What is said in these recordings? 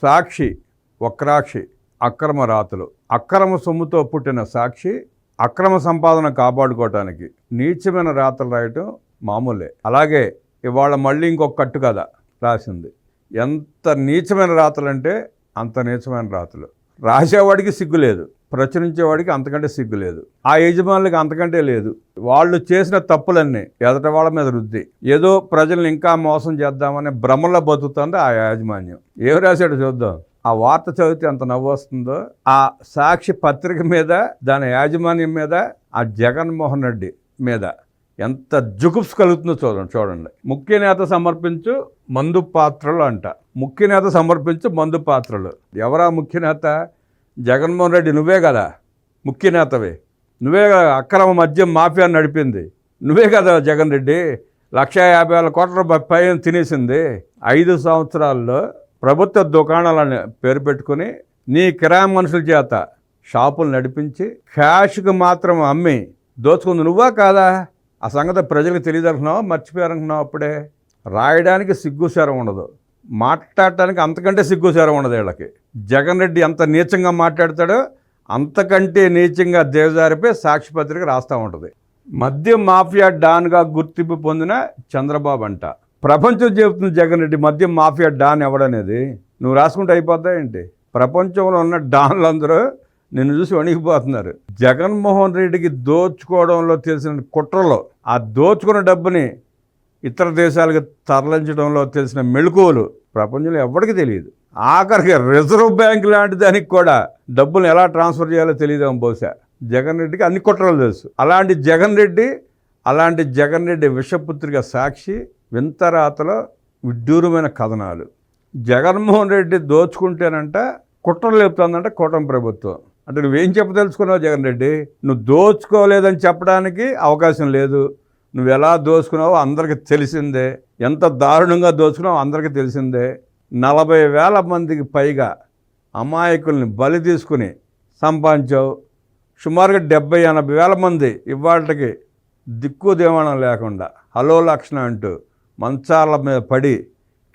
సాక్షి వక్రాక్షి అక్రమ రాతలు. అక్రమ సొమ్ముతో పుట్టిన సాక్షి అక్రమ సంపాదన కాపాడుకోవటానికి నీచమైన రాతలు రాయటం మామూలే. అలాగే ఇవాళ మళ్ళీ ఇంకొక కట్టు కథ రాసింది. ఎంత నీచమైన రాతలు అంటే అంత నీచమైన రాతలు. రాసేవాడికి సిగ్గు లేదు, ప్రచురించేవాడికి అంతకంటే సిగ్గు లేదు, ఆ యజమానులకి అంతకంటే లేదు. వాళ్ళు చేసిన తప్పులన్నీ ఎదట వాళ్ళ మీద రుద్ది ఏదో ప్రజల్ని ఇంకా మోసం చేద్దామనే భ్రమలో బతుకుతుంది ఆ యాజమాన్యం. ఏం రాశాడో చూద్దాం. ఆ వార్త చదివితే ఎంత నవ్వు వస్తుందో. ఆ సాక్షి పత్రిక మీద, దాని యాజమాన్యం మీద, ఆ జగన్మోహన్ రెడ్డి మీద ఎంత జుగుప్స్ కలుగుతుందో చూడండి. ముఖ్య నేత సమర్పించు మందు పాత్రలు అంట. ముఖ్య నేత సమర్పించు మందు పాత్రలు. ఎవరా ముఖ్య నేత? జగన్మోహన్ రెడ్డి. నువ్వే కదా ముఖ్య నేతవే. నువ్వే కదా అక్రమ మద్యం మాఫియా నడిపింది. నువ్వే కదా జగన్ రెడ్డి. 150,000 కోట్ల రూపాయల పైన తినేసింది. 5 సంవత్సరాల్లో ప్రభుత్వ దుకాణాలని పేరు పెట్టుకుని నీ కిరాయి మనుషుల చేత షాపులు నడిపించి క్యాష్కి మాత్రం అమ్మి దోచుకుంది నువ్వా కాదా? ఆ సంగతి ప్రజలకు తెలియదనుకున్నావు, మర్చిపోయారనుకున్నావు. అప్పుడే రాయడానికి సిగ్గుసారం ఉండదు, మాట్లాడటానికి అంతకంటే సిగ్గుసారం ఉండదు వీళ్ళకి. జగన్ రెడ్డి ఎంత నీచంగా మాట్లాడతాడో అంతకంటే నీచంగా దేవజారిపై సాక్షి పత్రిక రాస్తూ ఉంటుంది. మద్యం మాఫియా డాన్గా గుర్తింపు పొందిన చంద్రబాబు అంట. ప్రపంచం చెబుతుంది జగన్ రెడ్డి మద్యం మాఫియా డాన్ ఎవడనేది. నువ్వు రాసుకుంటే అయిపోద్దా ఏంటి? ప్రపంచంలో ఉన్న డాన్లందరూ నిన్ను చూసి వణికిపోతున్నారు. జగన్మోహన్ రెడ్డికి దోచుకోవడంలో తెలిసిన కుట్రలో, ఆ దోచుకున్న డబ్బుని ఇతర దేశాలకు తరలించడంలో తెలిసిన మెళకువలు ప్రపంచంలో ఎవరికి తెలియదు. ఆఖరికి రిజర్వ్ బ్యాంక్ లాంటి దానికి కూడా డబ్బులు ఎలా ట్రాన్స్ఫర్ చేయాలో తెలియదేమో బహుశా. జగన్ రెడ్డికి అన్ని కుట్రలు తెలుసు. అలాంటి జగన్ రెడ్డి విషపుత్రిక సాక్షి వింత రాతలో విడ్డూరమైన కథనాలు. జగన్మోహన్ రెడ్డి దోచుకుంటేనంట కుట్రలు లేపుతుందంట కూటమి ప్రభుత్వం. అంటే నువ్వేం చెప్పదలుచుకున్నావు జగన్ రెడ్డి? నువ్వు దోచుకోలేదని చెప్పడానికి అవకాశం లేదు. నువ్వు ఎలా దోచుకున్నావో అందరికీ తెలిసిందే. ఎంత దారుణంగా దోచుకున్నావో అందరికీ తెలిసిందే. 40,000 మందికి పైగా అమాయకుల్ని బలి తీసుకుని సంపాదించావు. సుమారుగా 70,000-80,000 మంది ఇవాళకి దిక్కు దేవాణం లేకుండా హలో లక్షణ అంటూ మంచాల మీద పడి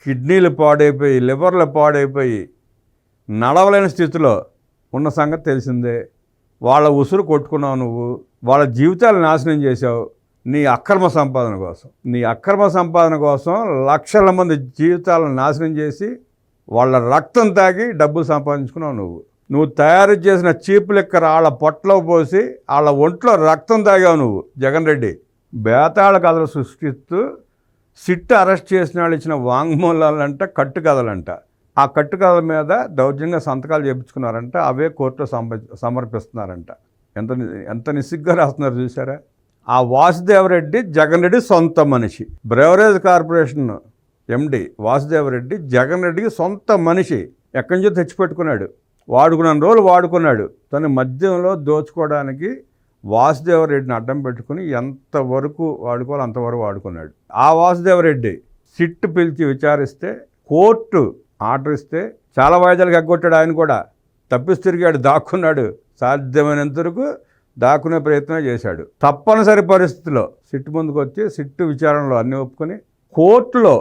కిడ్నీలు పాడైపోయి, లివర్లు పాడైపోయి, నడవలేని స్థితిలో ఉన్న సంగతి తెలిసిందే. వాళ్ళ ఉసురు కొట్టుకున్నావు నువ్వు. వాళ్ళ జీవితాలు నాశనం చేశావు నీ అక్రమ సంపాదన కోసం లక్షల మంది జీవితాలను నాశనం చేసి వాళ్ళ రక్తం తాగి డబ్బులు సంపాదించుకున్నావు నువ్వు తయారు చేసిన చీప్ లిక్కర్ వాళ్ళ పొట్టలో పోసి వాళ్ళ ఒంట్లో రక్తం తాగావు నువ్వు జగన్ రెడ్డి. బేతాళ కథలు సృష్టిస్తూ సిట్ అరెస్ట్ చేసిన వాళ్ళు ఇచ్చిన వాంగ్మూలాలంట, కట్టుకథలంట. ఆ కట్టుకథల మీద దౌర్జన్యంగా సంతకాలు చేయించుకున్నారంట. అవే కోర్టులో సమర్పిస్తున్నారంట. ఎంత నిస్సిగ్గా రాస్తున్నారు చూసారా? ఆ వాసుదేవరెడ్డి జగన్ రెడ్డి సొంత మనిషి. Beverage corporation MD Vasudeva Reddy Jagan రెడ్డికి సొంత మనిషి. ఎక్కడి నుంచో తెచ్చిపెట్టుకున్నాడు. వాడుకున్న రోజులు వాడుకున్నాడు. తను మద్యంలో దోచుకోవడానికి వాసుదేవరెడ్డిని అడ్డం పెట్టుకుని ఎంతవరకు వాడుకోవాలో అంతవరకు వాడుకున్నాడు. ఆ వాసుదేవరెడ్డి సిట్ పిలిచి విచారిస్తే కోర్టు ఆర్డర్ ఇస్తే చాలా వాయిదాలకు ఎగ్గొట్టాడు. ఆయన కూడా తప్పిసి తిరిగాడు, దాక్కున్నాడు. సాధ్యమైనంత వరకు దాక్కునే ప్రయత్నం చేశాడు. తప్పనిసరి పరిస్థితిలో సిట్ ముందుకు వచ్చి సిట్టు విచారణలో అన్నీ ఒప్పుకొని కోర్టులో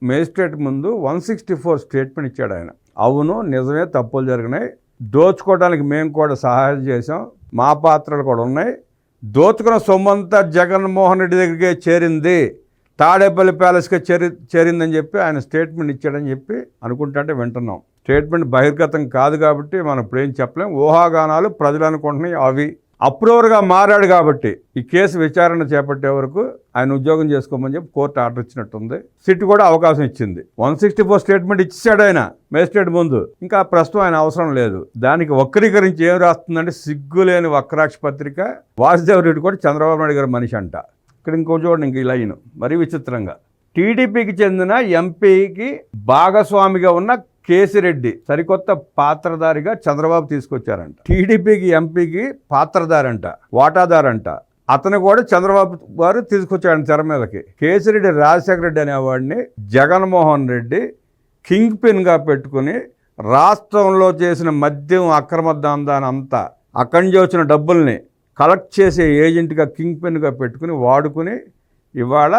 మేజిస్ట్రేట్ ముందు 164 స్టేట్మెంట్ ఇచ్చాడు ఆయన. అవును నిజమే, తప్పులు జరిగినాయి, దోచుకోవడానికి మేము కూడా సహాయం చేసాం, మా పాత్రలు కూడా ఉన్నాయి, దోచుకున్న సొమ్మంతా జగన్మోహన్ రెడ్డి దగ్గరికే చేరింది, తాడేపల్లి ప్యాలెస్కే చేరిందని చెప్పి ఆయన స్టేట్మెంట్ ఇచ్చాడని చెప్పి అనుకుంటుంటే వింటున్నాం. స్టేట్మెంట్ బహిర్గతం కాదు కాబట్టి మనం ఇప్పుడు ఏం చెప్పలేం. ఊహాగానాలు ప్రజలు అనుకుంటున్నాయి. అవి అప్రూవర్గా మారాడు కాబట్టి ఈ కేసు విచారణ చేపట్టే వరకు ఆయన ఉద్యోగం చేసుకోమని చెప్పి కోర్టు ఆర్డర్ ఇచ్చినట్టుంది. సిట్ కూడా అవకాశం ఇచ్చింది. 164 స్టేట్మెంట్ ఇచ్చాడు ఆయన మేజిస్ట్రేట్ ముందు. ఇంకా ప్రస్తుతం ఆయన అవసరం లేదు. దానికి వక్రీకరించి ఏం రాస్తుందంటే సిగ్గులేని వక్రాక్ష పత్రిక. వాసుదేవరెడ్డి కూడా చంద్రబాబు నాయుడు గారి మనిషి అంట. ఇక్కడ ఇంకో చూడండి, ఇంక లైన్ మరీ విచిత్రంగా. టీడీపీకి చెందిన ఎంపీకి భాగస్వామిగా ఉన్న కేసిరెడ్డి సరికొత్త పాత్రధారిగా చంద్రబాబు తీసుకొచ్చారంట. టీడీపీకి ఎంపీకి పాత్రధారంట, వాటాదారంట. అతను కూడా చంద్రబాబు గారు తీసుకొచ్చాడు తెర మీదకి. కేసిరెడ్డి రాజశేఖర రెడ్డి అనేవాడిని జగన్మోహన్ రెడ్డి కింగ్ పిన్గా పెట్టుకుని రాష్ట్రంలో చేసిన మద్యం అక్రమ దందాన్ని అంతా అక్కడి నుంచి వచ్చిన డబ్బుల్ని కలెక్ట్ చేసే ఏజెంట్గా కింగ్ పిన్గా పెట్టుకుని వాడుకుని ఇవాళ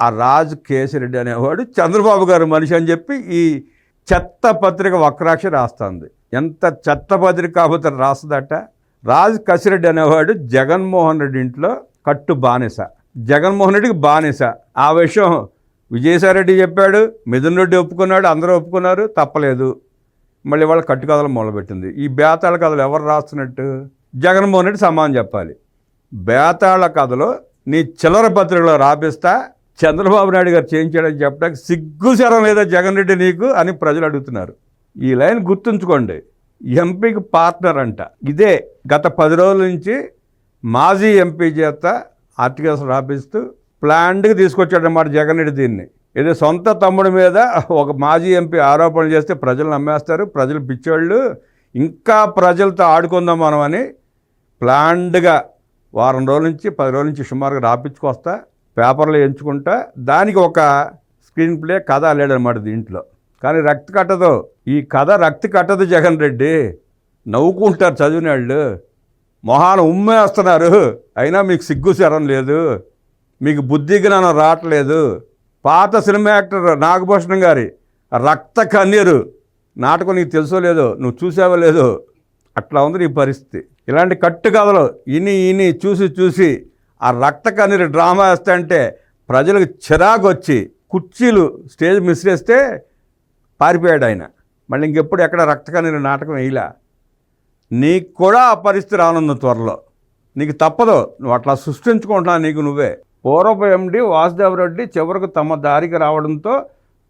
ఆ రాజు కేసిరెడ్డి అనేవాడు చంద్రబాబు గారు మనిషి అని చెప్పి ఈ చెత్త పత్రిక వక్రాక్షి రాస్తుంది. ఎంత చెత్త పత్రిక కాకపోతే రాస్తుందట. రాజ్ కసిరెడ్డి అనేవాడు జగన్మోహన్ రెడ్డి ఇంట్లో కట్టు బానిస, జగన్మోహన్ రెడ్డికి బానిస. ఆ విషయం విజయసాయిరెడ్డి చెప్పాడు, మిథున్ రెడ్డి ఒప్పుకున్నాడు, అందరూ ఒప్పుకున్నారు, తప్పలేదు. మళ్ళీ వాళ్ళ కట్టు కథలు మొదలుపెట్టింది. ఈ బేతాళ కథలు ఎవరు రాస్తున్నట్టు? జగన్మోహన్ రెడ్డి సమానం చెప్పాలి. బేతాళ కథలో నీ చిల్లర పత్రికలో రాపిస్తా, చంద్రబాబు నాయుడు గారు చేయించాడని చెప్పడానికి సిగ్గు శరం లేదా జగన్ రెడ్డి నీకు అని ప్రజలు అడుగుతున్నారు. ఈ లైన్ గుర్తుంచుకోండి. ఎంపీకి పార్ట్నర్ అంట. ఇదే గత 10 రోజుల నుంచి మాజీ ఎంపీ చేత ఆర్టికల్స్ రాపిస్తూ ప్లాన్డ్గా తీసుకొచ్చాడన్నమాట జగన్ రెడ్డి. దీన్ని ఏదో సొంత తమ్ముడి మీద ఒక మాజీ ఎంపీ ఆరోపణలు చేస్తే ప్రజలు నమ్మేస్తారు, ప్రజలు పిచ్చోళ్ళు, ఇంకా ప్రజలతో ఆడుకుందాం మనం అని ప్లాన్డ్గా వారం రోజుల నుంచి 10 రోజుల నుంచి సుమారుగా రాపించుకొస్తా, పేపర్లో ఎంచుకుంటా, దానికి ఒక స్క్రీన్ ప్లే కథ లేడనమాట దీంట్లో. కానీ రక్తి కట్టదు, ఈ కథ రక్తి కట్టదు. జగన్ రెడ్డి నవ్వుకుంటారు చదివిన వాళ్ళు, మొహాన ఉమ్మేస్తున్నారు, అయినా మీకు సిగ్గు శరం లేదు, మీకు బుద్ధి జ్ఞానం రావట్లేదు. పాత సినిమా యాక్టర్ నాగభూషణం గారి రక్త కన్నీరు నాటకం నీకు తెలుసో లేదో, నువ్వు చూసావో లేదో, అట్లా ఉంది నీ పరిస్థితి. ఇలాంటి కట్టు కథలు ఇని చూసి ఆ రక్త కన్నీరు డ్రామా వేస్తాయంటే ప్రజలకు చిరాకు వచ్చి కుర్చీలు స్టేజ్ మిస్రేస్తే పారిపోయాడు ఆయన. మళ్ళీ ఇంకెప్పుడు ఎక్కడ రక్త కన్నీరు నాటకం వేయలా. నీకు కూడా ఆ పరిస్థితి రానుంది త్వరలో. నీకు తప్పదు, నువ్వు అట్లా సృష్టించుకుంటున్నావు నీకు నువ్వే. పూర్వపు ఎండి వాసుదేవరెడ్డి చివరకు తమ దారికి రావడంతో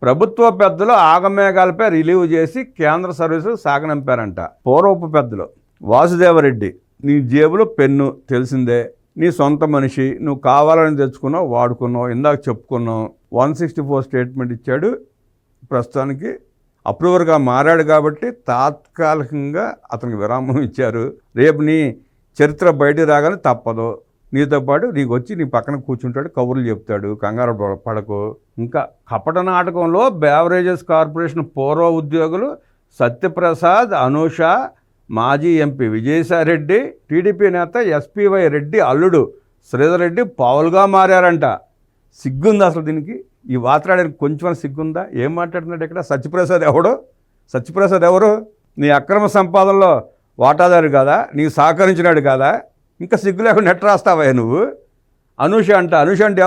ప్రభుత్వ పెద్దలు ఆగమేఘాలపై రిలీవ్ చేసి కేంద్ర సర్వీసులు సాగనంపారంట. పూర్వపు పెద్దలు వాసుదేవరెడ్డి, నీ జేబులో పెన్ను తెలిసిందే, నీ సొంత మనిషి, నువ్వు కావాలని తెచ్చుకున్నావు, వాడుకున్నావు, ఇందాక చెప్పుకున్నావు. 164 స్టేట్మెంట్ ఇచ్చాడు. ప్రస్తుతానికి అప్రూవర్గా మారాడు కాబట్టి తాత్కాలికంగా అతనికి విరామం ఇచ్చారు. రేపు నీ చరిత్ర బయటికి రాగానే తప్పదు, నీతో పాటు నీకు వచ్చి నీ పక్కన కూర్చుంటాడు, కబుర్లు చెప్తాడు, కంగారు పడకు. ఇంకా కపట నాటకంలో బేవరేజెస్ కార్పొరేషన్ పూర్వ ఉద్యోగులు సత్యప్రసాద్, అనూష, మాజీ ఎంపీ విజయసాయిరెడ్డి, టీడీపీ నేత ఎస్పీవై రెడ్డి అల్లుడు శ్రీధర్ రెడ్డి పావులుగా మారారంట. సిగ్గుందా అసలు దీనికి? ఈ వాత్రాడానికి కొంచెం సిగ్గుందా? ఏం మాట్లాడుతున్నాడు ఇక్కడ? సత్యప్రసాద్ ఎవరు? నీ అక్రమ సంపాదనలో వాటాదారు కదా, నీకు సహకరించినాడు కదా, ఇంకా సిగ్గు లేకుండా నెట్ రాస్తావా నువ్వు? అనూష అంటే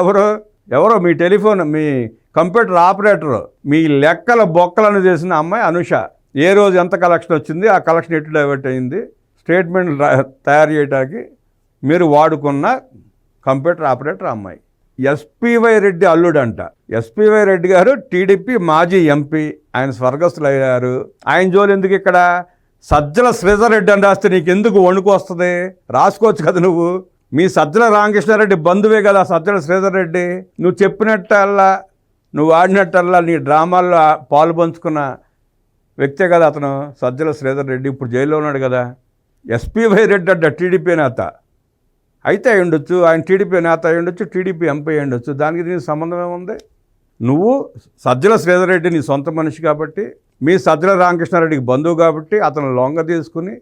ఎవరో మీ టెలిఫోన్, మీ కంప్యూటర్ ఆపరేటరు, మీ లెక్కల బొక్కలను చేసిన అమ్మాయి అనూష. ఏ రోజు ఎంత కలెక్షన్ వచ్చింది, ఆ కలెక్షన్ ఎటు డైవర్ట్ అయింది, స్టేట్మెంట్ తయారు చేయడానికి మీరు వాడుకున్న కంప్యూటర్ ఆపరేటర్ అమ్మాయి. ఎస్పీవై రెడ్డి అల్లుడంట. ఎస్పీవై రెడ్డి గారు టీడీపీ మాజీ ఎంపీ, ఆయన స్వర్గస్థులు అయ్యారు. ఆయన జోలు ఎందుకు ఇక్కడ? సజ్జల శ్రీధర్ రెడ్డి అని రాస్తే నీకు ఎందుకు వణుకు వస్తుంది? రాసుకోవచ్చు కదా నువ్వు. మీ సజ్జల రామకృష్ణారెడ్డి బంధువే కదా సజ్జల శ్రీధర్ రెడ్డి. నువ్వు చెప్పినట్టల్లా, నువ్వు ఆడినట్టల్లా నీ డ్రామాల్లో పాలు పంచుకున్న వ్యక్తే కదా అతను సజ్జల శ్రీధర్ రెడ్డి. ఇప్పుడు జైల్లో ఉన్నాడు కదా. ఎస్పీవై రెడ్డి అంట టీడీపీ నేత అయితే అయి ఉండొచ్చు, ఆయన టీడీపీ నేత అయి ఉండొచ్చు, టీడీపీ ఎంపీ అయి ఉండొచ్చు, దానికి దీనికి సంబంధం ఏముంది? నువ్వు సజ్జల శ్రీధర్ రెడ్డి నీ సొంత మనిషి కాబట్టి, మీ సజ్జల రామకృష్ణారెడ్డికి బంధువు కాబట్టి అతను లొంగ తీసుకుని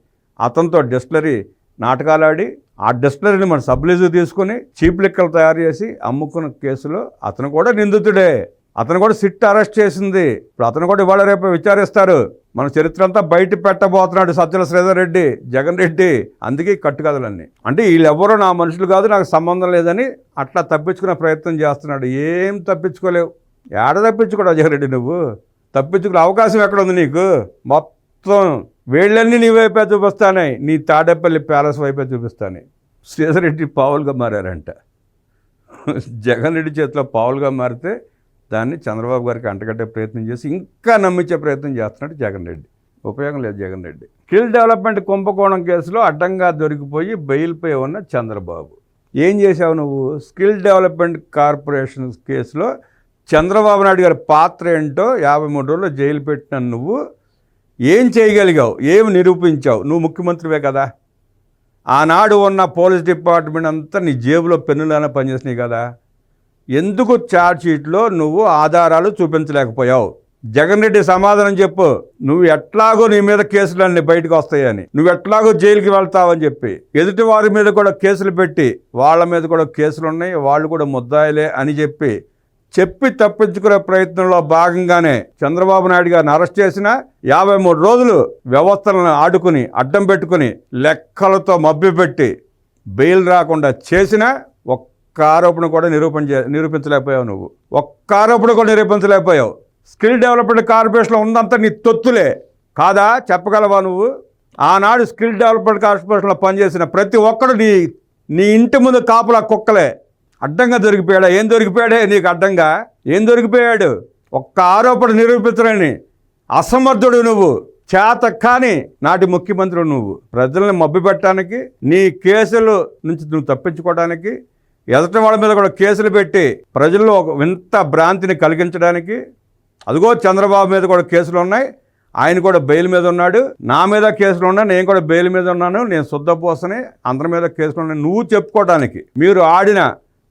అతనితో డిస్టిలరీ నాటకాలు ఆడి, ఆ డిస్టిలరీని మన సబ్లీజు తీసుకుని చీప్ లిక్కలు తయారు చేసి అమ్ముకున్న కేసులో అతను కూడా నిందితుడే. అతను కూడా సిట్ అరెస్ట్ చేసింది. ఇప్పుడు అతను కూడా ఇవాళ రేపు విచారిస్తారు. మన చరిత్ర అంతా బయట పెట్టబోతున్నాడు సజ్జల శ్రీధర్ రెడ్డి, జగన్ రెడ్డి. అందుకే కట్టుకథలన్నీ. అంటే వీళ్ళెవ్వరూ నా మనుషులు కాదు, నాకు సంబంధం లేదని అట్లా తప్పించుకునే ప్రయత్నం చేస్తున్నాడు. ఏం తప్పించుకోలేవు. ఏడ తప్పించుకోవడం జగన్ రెడ్డి? నువ్వు తప్పించుకునే అవకాశం ఎక్కడ ఉంది నీకు? మొత్తం వేళ్ళన్నీ నీ వైపే చూపిస్తానే, నీ తాడేపల్లి ప్యాలెస్ వైపే చూపిస్తానే. శ్రీధర్ రెడ్డి పావులుగా మారారంట. జగన్ రెడ్డి చేతిలో పావులుగా మారితే దాన్ని చంద్రబాబు గారికి అంటగట్టే ప్రయత్నం చేసి ఇంకా నమ్మించే ప్రయత్నం చేస్తున్నాడు జగన్ రెడ్డి. ఉపయోగం లేదు జగన్ రెడ్డి. స్కిల్ డెవలప్మెంట్ కుంభకోణం కేసులో అడ్డంగా దొరికిపోయి బెయిల్పై ఉన్న చంద్రబాబు. ఏం చేశావు నువ్వు? స్కిల్ డెవలప్మెంట్ కార్పొరేషన్ కేసులో చంద్రబాబు నాయుడు గారి పాత్ర ఏంటో 53 రోజులు జైలు పెట్టిన నువ్వు ఏం చేయగలిగావు? ఏమి నిరూపించావు? నువ్వు ముఖ్యమంత్రివే కదా. ఆనాడు ఉన్న పోలీస్ డిపార్ట్మెంట్ అంతా నీ జేబులో పెన్నులానే పనిచేసినాయి కదా. ఎందుకు ఛార్జ్ షీట్లో నువ్వు ఆధారాలు చూపించలేకపోయావు? జగన్ రెడ్డి సమాధానం చెప్పు. నువ్వు ఎట్లాగో నీ మీద కేసులన్నీ బయటకు వస్తాయని, నువ్వు ఎట్లాగో జైలుకి వెళ్తావని చెప్పి ఎదుటి వారి మీద కూడా కేసులు పెట్టి వాళ్ళ మీద కూడా కేసులు ఉన్నాయి, వాళ్ళు కూడా ముద్దాయిలే అని చెప్పి చెప్పి తప్పించుకునే ప్రయత్నంలో భాగంగానే చంద్రబాబు నాయుడు గారిని అరెస్ట్ చేసిన 53 రోజులు వ్యవస్థలను ఆడుకుని అడ్డం పెట్టుకుని లెక్కలతో మభ్యపెట్టి బెయిల్ రాకుండా చేసిన ఒక్క ఆరోపణ కూడా నిరూపించలేకపోయావు నువ్వు. ఒక్క ఆరోపణ కూడా నిరూపించలేకపోయావు. స్కిల్ డెవలప్మెంట్ కార్పొరేషన్లో ఉందంతా నీ తొత్తులే కాదా? చెప్పగలవా నువ్వు? ఆనాడు స్కిల్ డెవలప్మెంట్ కార్పొరేషన్లో పనిచేసిన ప్రతి ఒక్కడు నీ ఇంటి ముందు కాపులా కుక్కలే. అడ్డంగా దొరికిపోయాడా? ఏం దొరికిపోయాడే నీకు అడ్డంగా? ఏం దొరికిపోయాడు? ఒక్క ఆరోపణ నిరూపించలేని అసమర్థుడు నువ్వు, చేత కాని నాటి ముఖ్యమంత్రి నువ్వు. ప్రజల్ని మభ్యపెట్టడానికి, నీ కేసుల నుంచి నువ్వు తప్పించుకోవడానికి, ఎదటి వాళ్ళ మీద కూడా కేసులు పెట్టి ప్రజల్లో ఒక వింత భ్రాంతిని కలిగించడానికి. అదిగో చంద్రబాబు మీద కూడా కేసులు ఉన్నాయి, ఆయన కూడా బెయిల్ మీద ఉన్నాడు. నా మీద కేసులు ఉన్నాయి, నేను కూడా బెయిల్ మీద ఉన్నాను, నేను శుద్ధపోసని, అందరి మీద కేసులు ఉన్నాయి నువ్వు చెప్పుకోవడానికి. మీరు ఆడిన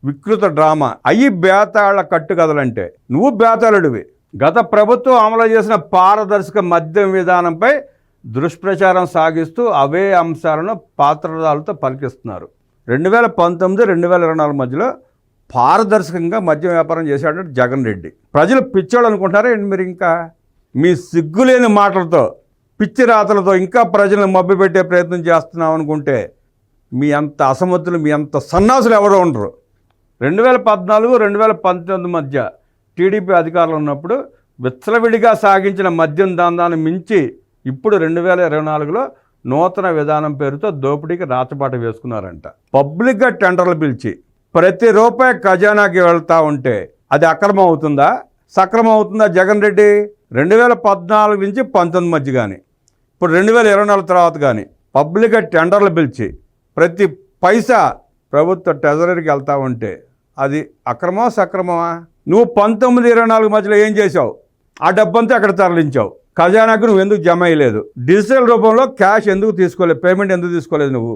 వికృత డ్రామా అయ్యి బేతాళ కట్టుకథలంటే నువ్వు బేతాళుడివి. గత ప్రభుత్వం అమలు చేసిన పారదర్శక మద్యం విధానంపై దుష్ప్రచారం సాగిస్తూ అవే అంశాలను పాత్రదారులతో పలికిస్తున్నారు. 2019-2024 మధ్యలో పారదర్శకంగా మద్యం వ్యాపారం చేశాడు జగన్ రెడ్డి. ప్రజలు పిచ్చోళ్ళు అనుకుంటారా ఏంటి మీరు? ఇంకా మీ సిగ్గులేని మాటలతో, పిచ్చి రాతలతో ఇంకా ప్రజలను మభ్యపెట్టే ప్రయత్నం చేస్తున్నాం అనుకుంటే మీ అంత అసమర్థులు, మీ అంత సన్నాసులు ఎవరో ఉండరు. 2014-2019 మధ్య టీడీపీ అధికారులు ఉన్నప్పుడు విచ్చలవిడిగా సాగించిన మద్యం దందాన్ని మించి ఇప్పుడు 2024లో నూతన విధానం పేరుతో దోపిడీకి రాచబాట వేసుకున్నారంట. పబ్లిక్గా టెండర్లు పిలిచి ప్రతి రూపాయి ఖజానాకి వెళ్తూ ఉంటే అది అక్రమం అవుతుందా, సక్రమం అవుతుందా? జగన్ రెడ్డి 2014 నుంచి 19 మధ్య కానీ ఇప్పుడు 2024 తర్వాత కానీ పబ్లిక్గా టెండర్లు పిలిచి ప్రతి పైసా ప్రభుత్వ ట్రెజరీకి వెళ్తా ఉంటే అది అక్రమమా సక్రమమా? నువ్వు 19-24 మధ్యలో ఏం చేసావు? ఆ డబ్బంతా అక్కడ తరలించావు. ఖజానాకు నువ్వు ఎందుకు జమ అయ్యలేదు? డిజిటల్ రూపంలో క్యాష్ ఎందుకు తీసుకోలేదు? పేమెంట్ ఎందుకు తీసుకోలేదు? నువ్వు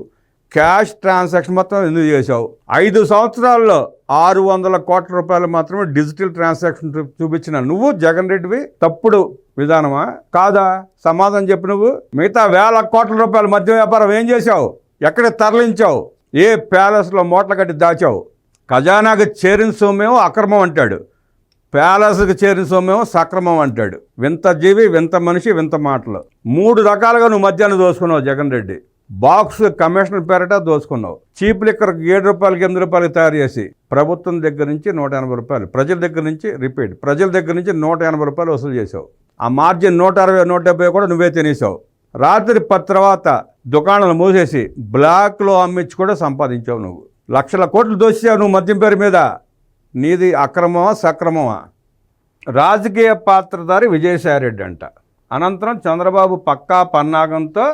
క్యాష్ ట్రాన్సాక్షన్ మొత్తం ఎందుకు చేసావు? 5 సంవత్సరాల్లో 600 కోట్ల రూపాయలు మాత్రమే డిజిటల్ ట్రాన్సాక్షన్ చూపించిన నువ్వు జగన్ రెడ్డివి తప్పుడు విధానమా కాదా? సమాధానం చెప్పు. నువ్వు మిగతా 1000 కోట్ల రూపాయల మద్యం వ్యాపారం ఏం చేశావు? ఎక్కడ తరలించావు? ఏ ప్యాలెస్లో మూటలు కట్టి దాచావు? ఖజానాకు చేరిన సొమ్మేమో అక్రమం అంటాడు, ప్యాలెస్కి చేరిన సొమ్మేమో సక్రమం అంటాడు. వింత జీవి, వింత మనిషి, వింత మాటలు. 3 రకాలుగా నువ్వు మద్యాన్ని దోసుకున్నావు జగన్ రెడ్డి. బాక్స్ కమిషనర్ పేరట దోసుకున్నావు. చీప్ లిక్కర్కి 7 రూపాయలకి 8 రూపాయలకి తయారు చేసి ప్రభుత్వం దగ్గర నుంచి 180 రూపాయలు, ప్రజల దగ్గర నుంచి ప్రజల దగ్గర నుంచి 180 రూపాయలు వసూలు చేసావు. ఆ మార్జిన్ 160, 170 కూడా నువ్వే తినేసావు. రాత్రి 10 తర్వాత దుకాణాలు మూసేసి బ్లాక్లో అమ్మించి కూడా సంపాదించావు. నువ్వు లక్షల కోట్లు దోసావు నువ్వు మద్యం పేరు మీద. నీది అక్రమమా సక్రమమా? రాజకీయ పాత్రధారి విజయసాయిరెడ్డి అంట. అనంతరం చంద్రబాబు పక్కా పన్నాగంతో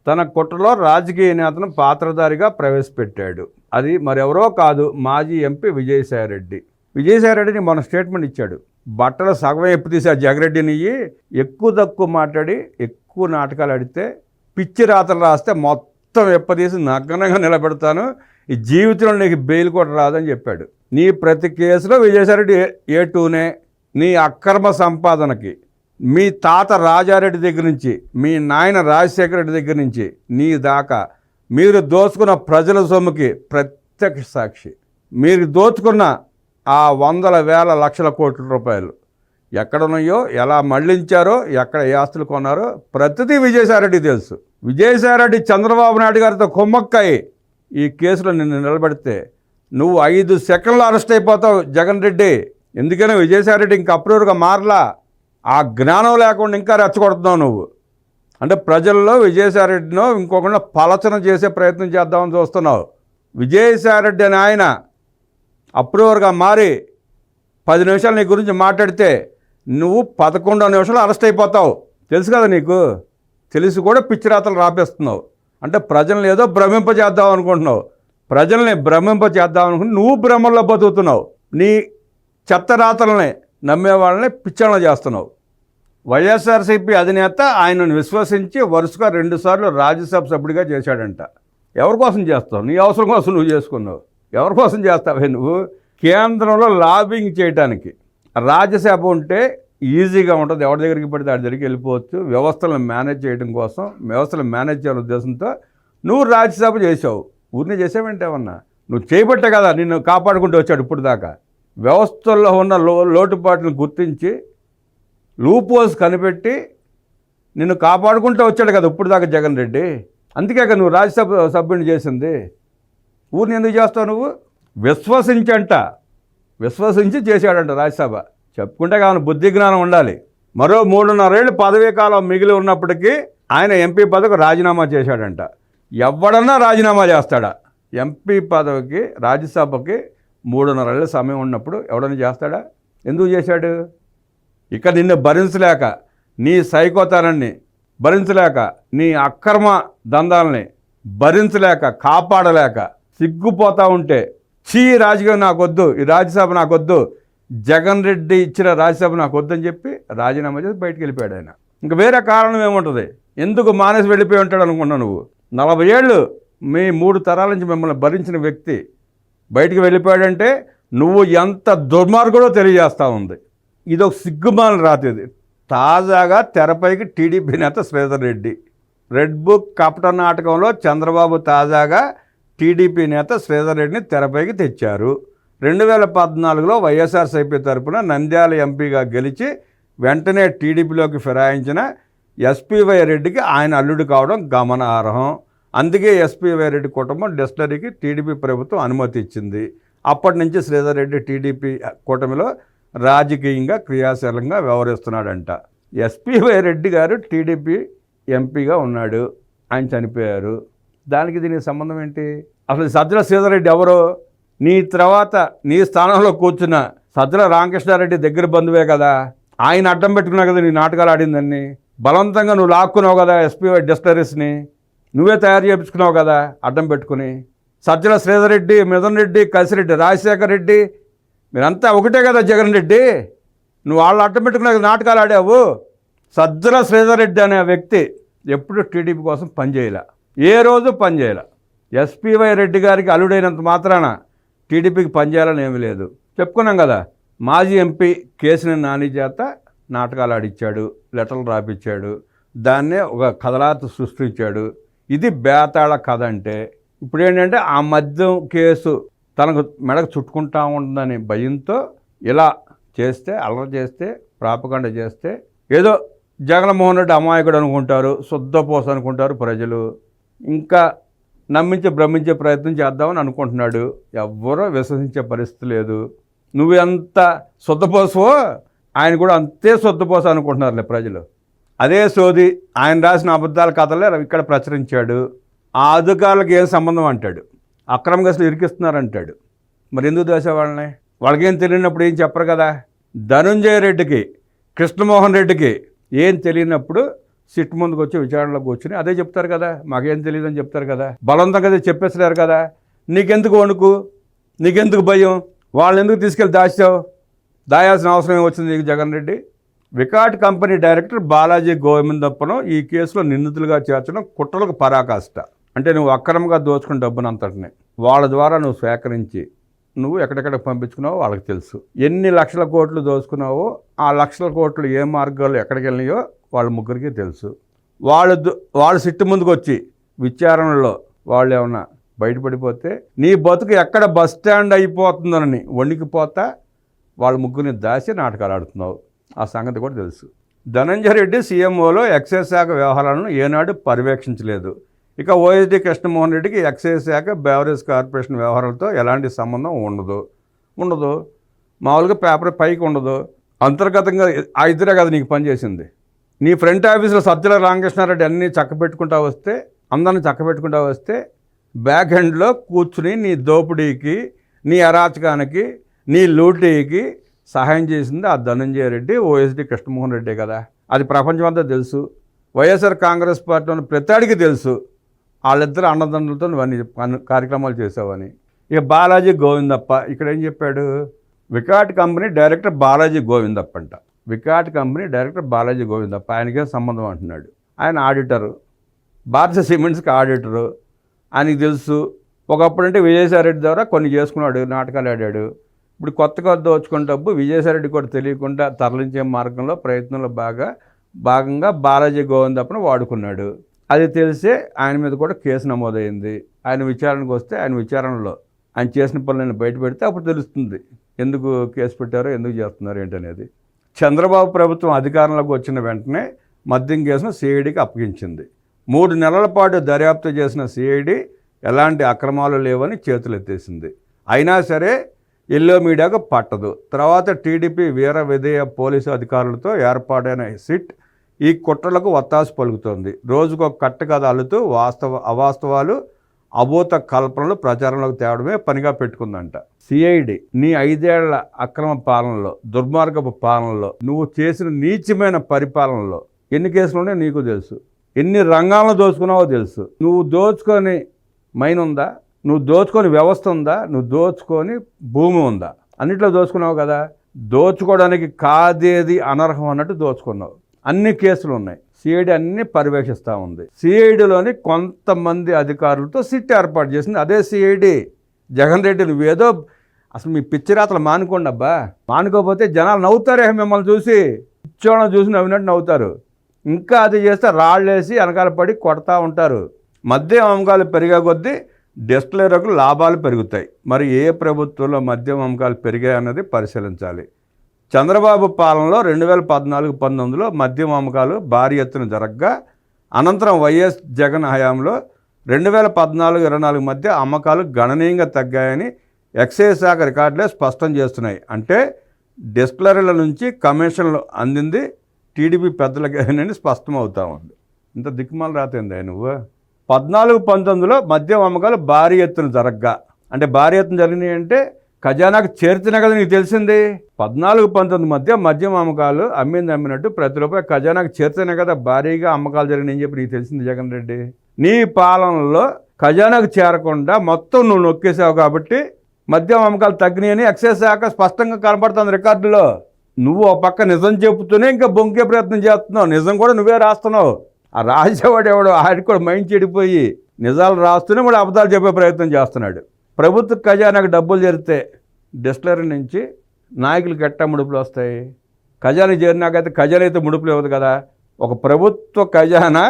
తన కుట్రలో రాజకీయ నేతను పాత్రధారిగా ప్రవేశపెట్టాడు. అది మరెవరో కాదు, మాజీ ఎంపీ విజయసాయిరెడ్డి. విజయసాయిరెడ్డిని మన స్టేట్మెంట్ ఇచ్చాడు. బట్టలు సగం ఎప్పు తీసి ఆ జగరెడ్డిని ఎక్కువ తక్కువ మాట్లాడి ఎక్కువ నాటకాలు ఆడితే పిచ్చి రాతలు రాస్తే మొత్తం ఎప్పదీసి నగ్నంగా నిలబెడతాను, ఈ జీవితంలో నీకు బెయిల్ కూడా రాదని చెప్పాడు. నీ ప్రతి కేసులో విజయసాయిరెడ్డి A2నే. నీ అక్రమ సంపాదనకి మీ తాత రాజారెడ్డి దగ్గర నుంచి, మీ నాయన రాజశేఖర రెడ్డి దగ్గర నుంచి నీ దాకా మీరు దోచుకున్న ప్రజల సొమ్ముకి ప్రత్యక్ష సాక్షి. మీరు దోచుకున్న ఆ వందల వేల లక్షల కోట్ల రూపాయలు ఎక్కడున్నాయో, ఎలా మళ్లించారో, ఎక్కడ ఏ ఆస్తులు కొన్నారో ప్రతిదీ విజయసాయిరెడ్డి తెలుసు. విజయసాయిరెడ్డి చంద్రబాబు నాయుడు గారితో కుమ్మక్కాయి ఈ కేసులో నిన్ను నిలబెడితే నువ్వు 5 సెకండ్లు అరెస్ట్ అయిపోతావు జగన్ రెడ్డి. ఎందుకని విజయసాయిరెడ్డి ఇంకా అప్రూవర్గా మారలా. ఆ జ్ఞానం లేకుండా ఇంకా రెచ్చగొడుతున్నావు నువ్వు. అంటే ప్రజల్లో విజయసాయిరెడ్డినో ఇంకొకరినో పలచన చేసే ప్రయత్నం చేద్దామని చూస్తున్నావు. విజయసాయిరెడ్డి అని ఆయన అప్రూవర్గా మారి 10 నిమిషాలు నీ గురించి మాట్లాడితే నువ్వు 11 నిమిషాలు అరెస్ట్ అయిపోతావు. తెలుసు కదా నీకు. తెలిసి కూడా పిచ్చిరాతలు రాపేస్తున్నావు. అంటే ప్రజల్ని ఏదో భ్రమింపజేద్దాం అనుకుంటున్నావు. ప్రజల్ని భ్రమింపజేద్దాం అనుకుంటే నువ్వు భ్రమల్లో బతుకుతున్నావు. నీ చెత్త రాతలని నమ్మే వాళ్ళని పిచ్చన చేస్తున్నావు. వైఎస్ఆర్సీపీ అధినేత ఆయనను విశ్వసించి వరుసగా 2 సార్లు రాజ్యసభ సభ్యుడిగా చేశాడంట. ఎవరి కోసం చేస్తావు? నీ అవసరం కోసం నువ్వు చేసుకున్నావు. ఎవరి కోసం చేస్తావే నువ్వు? కేంద్రంలో లాబింగ్ చేయడానికి. రాజ్యసభ ఉంటే ఈజీగా ఉంటుంది, ఎవరి దగ్గరికి పడితే వాడి దగ్గరికి వెళ్ళిపోవచ్చు. వ్యవస్థలను మేనేజ్ చేయడం కోసం, వ్యవస్థలు మేనేజ్ చేయాలనే ఉద్దేశంతో నువ్వు రాజ్యసభ చేసావు. ఊరిని చేసావంటే ఏమన్నా? నువ్వు చేయబట్టే కదా నిన్ను కాపాడుకుంటూ వచ్చాడు ఇప్పుడు దాకా. వ్యవస్థల్లో ఉన్న లోటుపాట్లను గుర్తించి లూపోస్ కనిపెట్టి నిన్ను కాపాడుకుంటూ వచ్చాడు కదా ఇప్పుడు దాకా జగన్ రెడ్డి. అందుకే కదా నువ్వు రాజ్యసభ సభ్యుని చేసింది. ఊరిని ఎందుకు చేస్తావు నువ్వు? విశ్వసించి చేశాడంట రాజ్యసభ. చెప్పుకుంటే కావాలి, బుద్ధి జ్ఞానం ఉండాలి. మరో 3.5 ఏళ్ళు పదవీ కాలం మిగిలి ఉన్నప్పటికీ ఆయన ఎంపీ పదవికి రాజీనామా చేశాడంట. ఎవడన్నా రాజీనామా చేస్తాడా? ఎంపీ పదవికి రాజ్యసభకి 3.5 ఏళ్ళ సమయం ఉన్నప్పుడు ఎవడన్నా చేస్తాడా? ఎందుకు చేశాడు? ఇక నిన్ను భరించలేక, నీ సైకోతనాన్ని భరించలేక, నీ అక్రమ దందాలని భరించలేక, కాపాడలేక సిగ్గుపోతూ ఉంటే, రాజకీయం నాకొద్దు, ఈ రాజ్యసభ నాకొద్దు, జగన్ రెడ్డి ఇచ్చిన రాజ్యసభ నాకొద్దు అని చెప్పి రాజీనామా చేసి బయటికి వెళ్ళిపోయాడు ఆయన. ఇంక వేరే కారణం ఏముంటుంది? ఎందుకు మానేసి వెళ్ళిపోయి ఉంటాడు అనుకున్నావు నువ్వు? 40 ఏళ్ళు మీ 3 తరాల నుంచి మిమ్మల్ని భరించిన వ్యక్తి బయటికి వెళ్ళిపోయాడంటే నువ్వు ఎంత దుర్మార్గుడో తెలియజేస్తూ ఉంది. ఇది ఒక సిగ్గుమాల రాతేది. తాజాగా తెరపైకి టీడీపీ నేత శ్రీధర్ రెడ్డి. రెడ్ బుక్ కపట నాటకంలో చంద్రబాబు తాజాగా టీడీపీ నేత శ్రీధర్ రెడ్డిని తెరపైకి తెచ్చారు. 2014లో వైఎస్ఆర్సీపీ తరపున నంద్యాల ఎంపీగా గెలిచి వెంటనే టీడీపీలోకి ఫిరాయించిన ఎస్పీవై రెడ్డికి ఆయన అల్లుడు కావడం గమనార్హం. అందుకే ఎస్పీవై రెడ్డి కుటుంబం డిస్టిలరీకి టీడీపీ ప్రభుత్వం అనుమతి ఇచ్చింది. అప్పటి నుంచి శ్రీధర్ రెడ్డి టీడీపీ కూటమిలో రాజకీయంగా క్రియాశీలంగా వ్యవహరిస్తున్నాడంట. ఎస్పీవై రెడ్డి గారు టీడీపీ ఎంపీగా ఉన్నాడు, ఆయన చనిపోయారు. దానికి దీనికి సంబంధం ఏంటి? అసలు సజ్జల శ్రీధర్ రెడ్డి ఎవరో? నీ తర్వాత నీ స్థానంలో కూర్చున్న సజ్జల రామకృష్ణారెడ్డి దగ్గర బంధువే కదా. ఆయన అడ్డం పెట్టుకున్నా కదా నీ నాటకాలు ఆడిందని. బలవంతంగా నువ్వు లాక్కున్నావు కదా ఎస్పీవై డిస్టిలరీస్ని, నువ్వే తయారు చేయించుకున్నావు కదా అడ్డం పెట్టుకుని. సజ్జల శ్రీధర్ రెడ్డి, మిథున్ రెడ్డి, కసిరెడ్డి, రాజశేఖర్ రెడ్డి మీరంతా ఒకటే కదా జగన్ రెడ్డి. నువ్వు వాళ్ళు అడ్డం పెట్టుకున్నా నాటకాలు ఆడావు. సజ్జల శ్రీధర్ రెడ్డి అనే వ్యక్తి ఎప్పుడు టీడీపీ కోసం పనిచేయలే, ఏ రోజు పనిచేయలే. ఎస్పీవై రెడ్డి గారికి అల్లుడైనంత మాత్రాన టీడీపీకి పనిచేయాలని ఏమీ లేదు. చెప్పుకున్నాం కదా, మాజీ ఎంపీ కేశినేని నాని చేత నాటకాలు ఆడిచ్చాడు, లెటర్లు రాపిచ్చాడు, దాన్నే ఒక కథలాత సృష్టించాడు. ఇది బేతాళ కథ. అంటే ఇప్పుడు ఏంటంటే ఆ మద్యం కేసు తనకు మెడకు చుట్టుకుంటా ఉంటుందని భయంతో ఇలా చేస్తే, అల్లరి చేస్తే, ప్రాపగండ చేస్తే ఏదో జగన్మోహన్ రెడ్డి అమాయకుడు అనుకుంటారు, శుద్ధపోస అనుకుంటారు ప్రజలు. ఇంకా నమ్మించి భ్రమించే ప్రయత్నం చేద్దామని అనుకుంటున్నాడు. ఎవ్వరూ విశ్వసించే పరిస్థితి లేదు. నువ్వు ఎంత శుద్ధపోసవో ఆయన కూడా అంతే శుద్ధపోస అనుకుంటున్నారులే ప్రజలు. అదే సోది ఆయన రాసిన అబద్ధాల కథలే ఇక్కడ ప్రచురించాడు. ఆ అధికారులకు ఏం సంబంధం అంటాడు, అక్రమంగా అసలు ఇరికిస్తున్నారంటాడు. మరి ఎందుకు దోసే వాళ్ళని? వాళ్ళకేం తెలియనప్పుడు ఏం చెప్పరు కదా. ధనుంజయ రెడ్డికి, కృష్ణమోహన్ రెడ్డికి ఏం తెలియనప్పుడు సిట్ ముందుకు వచ్చి విచారణలో కూర్చుని అదే చెప్తారు కదా, మాకేం తెలియదని చెప్తారు కదా. బలవంతంగా అదే చెప్పేసలేరు కదా. నీకెందుకు వణుకు, నీకెందుకు భయం? వాళ్ళని ఎందుకు తీసుకెళ్ళి దాయాల్సిన అవసరం ఏమొచ్చింది నీకు జగన్ రెడ్డి? వికాట్ కంపెనీ డైరెక్టర్ బాలాజీ గోవిందప్పను ఈ కేసులో నిందితులుగా చేర్చడం కుట్రలకు పరాకాష్ట. అంటే నువ్వు అక్రమంగా దోచుకున్న డబ్బునంతటిని వాళ్ళ ద్వారా నువ్వు సేకరించి నువ్వు ఎక్కడెక్కడికి పంపించుకున్నావో వాళ్ళకి తెలుసు. ఎన్ని లక్షల కోట్లు దోచుకున్నావో ఆ లక్షల కోట్లు ఏ మార్గాల్లో ఎక్కడికి వెళ్ళినాయో వాళ్ళ ముగ్గురికి తెలుసు. వాళ్ళు సిట్టు ముందుకు వచ్చి విచారణలో వాళ్ళు ఏమన్నా బయటపడిపోతే నీ బతుకు ఎక్కడ బస్ స్టాండ్ అయిపోతుందని వణికిపోతా వాళ్ళ ముగ్గురిని దాచి నాటకాలు ఆడుతున్నావు. ఆ సంగతి కూడా తెలుసు. ధనంజయ రెడ్డి సీఎంఓలో ఎక్సైజ్ శాఖ వ్యవహారాలను ఏనాడు పర్యవేక్షించలేదు. ఇక ఓఎస్డీ కృష్ణమోహన్ రెడ్డికి ఎక్సైజ్ శాఖ, బెవరేజ్ కార్పొరేషన్ వ్యవహారాలతో ఎలాంటి సంబంధం ఉండదు. మామూలుగా పేపర్ పైకి ఉండదు. అంతర్గతంగా ఆ ఇద్దరే కదా నీకు పనిచేసింది. నీ ఫ్రంట్ ఆఫీసులో సజ్జల రామకృష్ణారెడ్డి అన్నీ అందరిని చక్కబెట్టుకుంటా వస్తే బ్యాక్ హ్యాండ్లో కూర్చుని నీ దోపిడీకి, నీ అరాచకానికి, నీ లూటీకి సహాయం చేసింది ఆ ధనంజయ రెడ్డి, ఓఎస్డీ కృష్ణమోహన్ రెడ్డి కదా. అది ప్రపంచమంతా తెలుసు. వైఎస్ఆర్ కాంగ్రెస్ పార్టీలోని ప్రతాడికి తెలుసు వాళ్ళిద్దరు అన్నదండ్రులతో నువ్వు కార్యక్రమాలు చేసావని. ఇక బాలాజీ గోవిందప్ప ఇక్కడ ఏం చెప్పాడు? వికాట్ కంపెనీ డైరెక్టర్ బాలాజీ గోవిందప్ప అంట. వికాట్ కంపెనీ డైరెక్టర్ బాలాజీ గోవిందప్ప, ఆయనకే సంబంధం అంటున్నాడు. ఆయన ఆడిటరు, భారత సిమెంట్స్కి ఆడిటరు. ఆయనకి తెలుసు. ఒకప్పుడంటే విజయసాయిరెడ్డి ద్వారా కొన్ని చేసుకున్నాడు, నాటకాలు ఆడాడు. ఇప్పుడు కొత్తగా దోచుకున్న డబ్బు విజయసాయిరెడ్డి కూడా తెలియకుండా తరలించే మార్గంలో ప్రయత్నంలో భాగంగా బాలాజీ గోవిందప్పను వాడుకున్నాడు. అది తెలిసే ఆయన మీద కూడా కేసు నమోదైంది. ఆయన విచారణకు వస్తే ఆయన విచారణలో ఆయన చేసిన పనులను బయట పెడితే అప్పుడు తెలుస్తుంది ఎందుకు కేసు పెట్టారో, ఎందుకు చేస్తున్నారు ఏంటనేది. చంద్రబాబు ప్రభుత్వం అధికారంలోకి వచ్చిన వెంటనే మద్యం కేసును సిఐడికి అప్పగించింది. 3 నెలల పాటు దర్యాప్తు చేసిన సిఐడి ఎలాంటి అక్రమాలు లేవని చేతులెత్తేసింది. అయినా సరే ఎల్లో మీడియాకు పట్టదు. తర్వాత టీడీపీ వీర విధేయ పోలీసు అధికారులతో ఏర్పాటైన సిట్ ఈ కుట్రలకు వత్తాసు పలుకుతోంది. రోజుకు ఒక కట్టుకథ అల్లుతూ అవాస్తవాలు, అభూత కల్పనలు ప్రచారంలోకి తేవడమే పనిగా పెట్టుకుందంట. సిఐడి నీ 5 ఏళ్ల అక్రమ పాలనలో, దుర్మార్గపు పాలనలో, నువ్వు చేసిన నీచమైన పరిపాలనలో ఎన్ని కేసులు ఉన్నాయో నీకు తెలుసు. ఎన్ని రంగాలను దోచుకున్నావో తెలుసు. నువ్వు దోచుకొని మైన్ ఉందా, నువ్వు దోచుకొని వ్యవస్థ ఉందా, నువ్వు దోచుకొని భూమి ఉందా, అన్నిట్లో దోచుకున్నావు కదా. దోచుకోవడానికి కాదేది అనర్హం అన్నట్టు దోచుకున్నావు. అన్ని కేసులు ఉన్నాయి. సిఐడి అన్ని పర్యవేక్షిస్తూ ఉంది. సిఐడిలోని కొంతమంది అధికారులతో సిట్ ఏర్పాటు చేసింది అదే సిఐడి. జగన్ రెడ్డి నువ్వేదో అసలు మీ పిచ్చిరాతలు మానుకోండి అబ్బా. మానుకోకపోతే జనాలు నవ్వుతారే, మిమ్మల్ని చూసి పిచ్చోళ్ళని చూసి నవ్వినట్టు నవ్వుతారు. ఇంకా అది చేస్తే రాళ్ళేసి వెనకాల పడి కొడతా ఉంటారు. మద్యం అమ్మకాలు పెరిగే కొద్దీ డిస్టిలరీలకు లాభాలు పెరుగుతాయి. మరి ఏ ప్రభుత్వంలో మద్యం అమ్మకాలు పెరిగాయన్నది పరిశీలించాలి. చంద్రబాబు పాలనలో 2014-19లో మద్యం అమ్మకాలు భారీ ఎత్తున జరగగా, అనంతరం వైఎస్ జగన్ హయాంలో 2014-24 మధ్య అమ్మకాలు గణనీయంగా తగ్గాయని ఎక్సైజ్ శాఖ రికార్డులే స్పష్టం చేస్తున్నాయి. అంటే డిస్టిలరీల నుంచి కమిషన్లు అందింది టీడీపీ పెద్దలకేనని స్పష్టం అవుతా ఉంది. ఇంత దిక్కుమాల రాతేందా నువ్వు. 14-19లో మద్యం అమ్మకాలు భారీ ఎత్తున జరగగా, అంటే భారీ ఎత్తున జరిగినాయి అంటే ఖజానాకు చేర్చినా కదా నీకు తెలిసింది. 14-19 మధ్య మద్యం అమ్మకాలు అమ్మినట్టు ప్రతి రూపాయి ఖజానాకు చేర్చినా కదా భారీగా అమ్మకాలు జరిగినాయని చెప్పి నీకు తెలిసింది జగన్ రెడ్డి. నీ పాలనలో ఖజానాకు చేరకుండా మొత్తం నువ్వు నొక్కేసావు కాబట్టి మద్యం అమ్మకాలు తగ్గినాయని ఎక్సైజ్ శాఖ స్పష్టంగా కనపడుతుంది రికార్డులో. నువ్వు ఒక పక్క నిజం చెబుతూనే ఇంకా బొంకే ప్రయత్నం చేస్తున్నావు. నిజం కూడా నువ్వే రాస్తున్నావు. ఆ రాసేవాడు ఎవడో ఆడికి కూడా మైండ్ చెడిపోయి నిజాలు రాస్తూనే కూడా అబద్ధాలు చెప్పే ప్రయత్నం చేస్తున్నాడు. ప్రభుత్వ ఖజానాకు డబ్బులు చేరితే డిస్టిలరీ నుంచి నాయకులకి ఎట్టా ముడుపులు వస్తాయి? ఖజానా చేరినాకైతే ఖజానా అయితే ముడుపులు ఇవ్వదు కదా. ఒక ప్రభుత్వ ఖజానా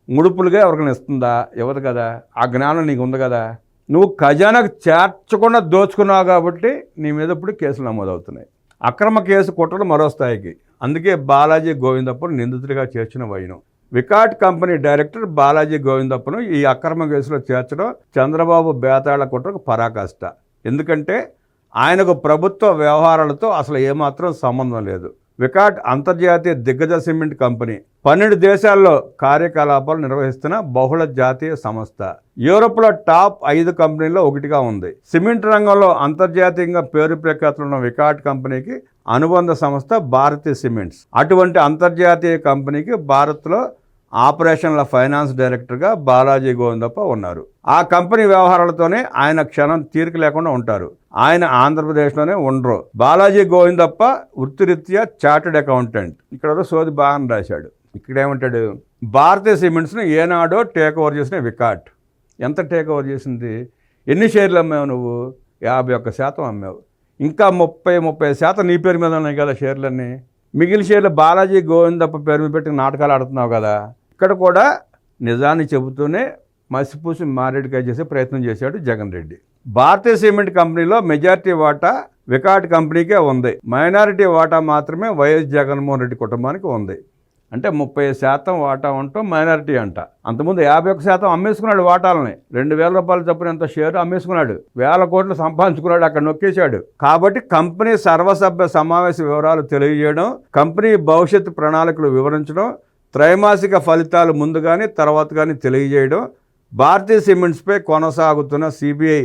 ముడుపులుగా ఎవరికైనా ఇస్తుందా? ఇవ్వదు కదా. ఆ జ్ఞానం నీకు ఉంది కదా. నువ్వు ఖజానాకు చేర్చకుండా దోచుకున్నావు కాబట్టి నీ మీద ఇప్పుడు కేసులు నమోదవుతున్నాయి. అక్రమ కేసు కుట్రలు మరో స్థాయికి. అందుకే బాలాజీ గోవిందప్పను నిందితుడిగా చేర్చిన వైనం. వికాట్ కంపెనీ డైరెక్టర్ బాలాజీ గోవిందప్పను ఈ అక్రమ కేసులో చేర్చడం చంద్రబాబు బేతాళ కుట్రకు పరాకాష్ట. ఎందుకంటే ఆయనకు ప్రభుత్వ వ్యవహారాలతో అసలు ఏమాత్రం సంబంధం లేదు. వికాట్ అంతర్జాతీయ దిగ్గజ సిమెంట్ కంపెనీ, 12 దేశాల్లో కార్యకలాపాలు నిర్వహిస్తున్న బహుళ జాతీయ సంస్థ. యూరోప్లో టాప్ 5 కంపెనీల్లో ఒకటిగా ఉంది. సిమెంట్ రంగంలో అంతర్జాతీయంగా పేరు ప్రఖ్యాతులున్న వికాట్ కంపెనీకి అనుబంధ సంస్థ భారతీ సిమెంట్స్. అటువంటి అంతర్జాతీయ కంపెనీకి భారత్లో ఆపరేషన్ల ఫైనాన్స్ డైరెక్టర్గా బాలాజీ గోవిందప్ప ఉన్నారు. ఆ కంపెనీ వ్యవహారాలతోనే ఆయన క్షణం తీరిక లేకుండా ఉంటారు. ఆయన ఆంధ్రప్రదేశ్లోనే ఉండరు. బాలాజీ గోవిందప్ప వృత్తిరీత్యా చార్టెడ్ అకౌంటెంట్. ఇక్కడ సోది బాగా రాశాడు. ఇక్కడేమంటాడు, భారతీయ సిమెంట్స్ను ఏనాడో టేక్ ఓవర్ చేసిన వికాట్. ఎంత టేక్ ఓవర్ చేసింది? ఎన్ని షేర్లు అమ్మావు నువ్వు? 51% అమ్మావు. ఇంకా 30% నీ పేరు మీద ఉన్నాయి కదా షేర్లన్నీ. మిగిలిన షేర్లు బాలాజీ గోవిందప్ప పేరు మీద పెట్టి నాటకాలు ఆడుతున్నావు కదా. ఇక్కడ కూడా నిజాన్ని చెబుతూనే మసిపూసి మారేడుకాయ చేసే ప్రయత్నం చేశాడు జగన్ రెడ్డి. భారతీయ సిమెంట్ కంపెనీలో మెజారిటీ వాటా వికాట్ కంపెనీకే ఉంది. మైనారిటీ వాటా మాత్రమే వైఎస్ జగన్మోహన్ రెడ్డి కుటుంబానికి ఉంది. అంటే 30% వాటా ఉండటం మైనారిటీ అంట. అంతకుముందు 51% అమ్మేసుకున్నాడు వాటాలని. 2,000 రూపాయలు చొప్పున ఎంత షేరు అమ్మేసుకున్నాడు. 1,000 కోట్లు సంపాదించుకున్నాడు, అక్కడ నొక్కేశాడు. కాబట్టి కంపెనీ సర్వసభ్య సమావేశ వివరాలు తెలియజేయడం, కంపెనీ భవిష్యత్తు ప్రణాళికలు వివరించడం, త్రైమాసిక ఫలితాలు ముందు కానీ తర్వాత కానీ తెలియజేయడం, భారతీయ సిమెంట్స్పై కొనసాగుతున్న సిబిఐ